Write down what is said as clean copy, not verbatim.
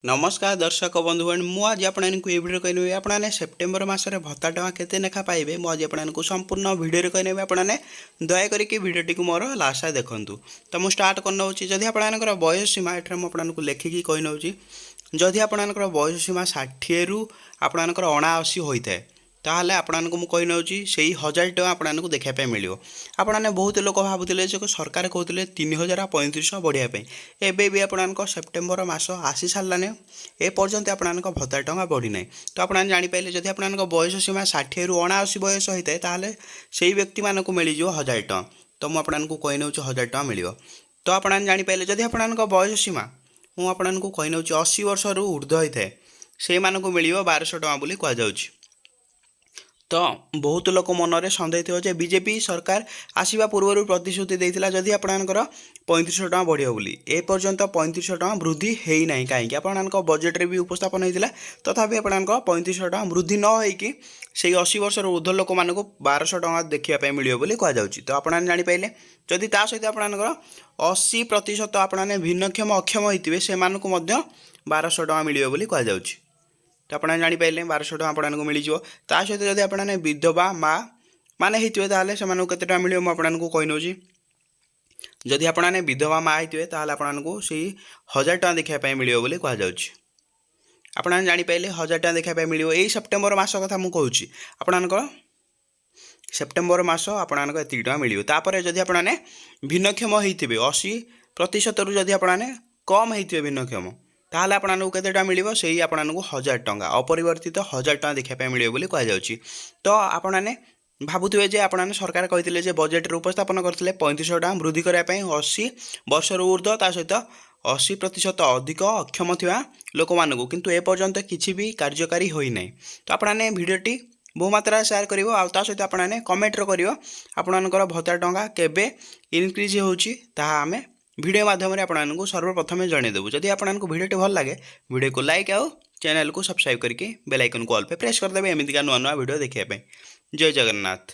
नमस्कार दर्शक बंधुगण मुझे आपको ये भिडियो कहने आपने सेप्टेम्बर मसरे भत्ता टଙ୍କା केते लेखा पाइबे मुझे आपको संपूर्ण भिडियो कहने आपने दयाकोरी भिडियोटी को मोर लास्ट देखूँ। तो मुझे स्टार्ट करना जदि आपंकर बयस सीमा एठार मुझे लेखिकी कही जदि आपंकर बयस सीमा 60 रु आपंकर 79 होता है ताहले आपको मुझे कही नौची से 1000 टଙ୍କା आपको देखापी मिल आपने बहुत लोग भावुले सरकार कहते 3035 बढ़ापी एवं भी आप सेप्टेम्बर मस आसी साराने ए पर्यंत आपको भत्ता टଙ୍କା बढ़ी तो आपने जापारे जदि आप बयस सीमा 60 रु 79 बयस होता है ताहले से व्यक्ति मानक मिल 1000 टଙ୍କା तो मुझे कही नौ 1000 टଙ୍କା मिल तो आपने जापारे जदि आप बयस सीमा मुझे कही नौ 80 वर्ष रु ऊर्ध्व होता है से मानक मिल 1200 टଙ୍କା बोली कहुच्छी। तो बहुत लोक मनरे सन्देह थी बीजेपी सरकार आसवा पूर्व प्रतिश्रुति देता जदि आपंकर 3500 टଙ୍କା बढ़िया बोली ए पर्यंत 3500 टଙ୍କା वृद्धि होना कहीं आप बजेट्रे भी उपस्थापन होता तथापि आप 3500 टଙ୍କା वृद्धि न होगी से 80 वर्ष ऊर्ध्व लोक मानक 1200 टଙ୍କା देखापी मिले बोली कहुच्छी। तो आपने जापारे जदि ता सहित आपंकर 80% आपने भिन्नक्षम अक्षम होते से 1200 टଙ୍କା मिले बोली कहुच्छी। तो आपने जापारे 1200 टଙ୍କା आपको मिल ता सहित जदि आपने विधवा माँ मैंने होते से केते मिले मुझे कही नौ जदि आपने विधवा माँ होते आपको से 1000 टଙ୍କା देखापी मिले बोली कहुच्छी। आपने जापारे 1000 टଙ୍କା देखापी मिले यही सेप्टेम्बर मस कथा मुझे कहूँ आपंकर सेप्टेम्बर मस आपको ये टଙ୍କା मिले तापर जदि आपने भिन्नक्षम होते 80% रु जदि आपने कम होते भिन्नक्षम ताहले आपको केते मिल से आपको 1000 टଙ୍କା अपरिवर्तित 1000 टଙ୍କା देखापी मिले बोली कहुच्छी। तो आपने भावुए जे आपने सरकार कहते बजेट्रे उपस्थापन करते 3500 टଙ୍କା वृद्धि करने 80 वर्ष ऊर्ध्व ता सहित 80% अधिक अक्षम थी लोक मानू किंतु ए पर्यंत किसी भी कार्यकारी होना। तो आपने भिडियोटी बहुमात्रा सेयार कर सहित आपने कमेंट कर आपंकर भत्ता टଙ୍କା केबे इनक्रिज होमें भिडियो माध्यम आपको सर्वप्रथम जनईदेवु। जदि आपको भिडियोटी भल लगे भिडियो को लाइक आउ चैनल को सब्सक्राइब करके बेल आइकन को ऑल पे प्रेस करदेवे एमतीका नुआ नुआ भिडियो देखापी। जय जगन्नाथ।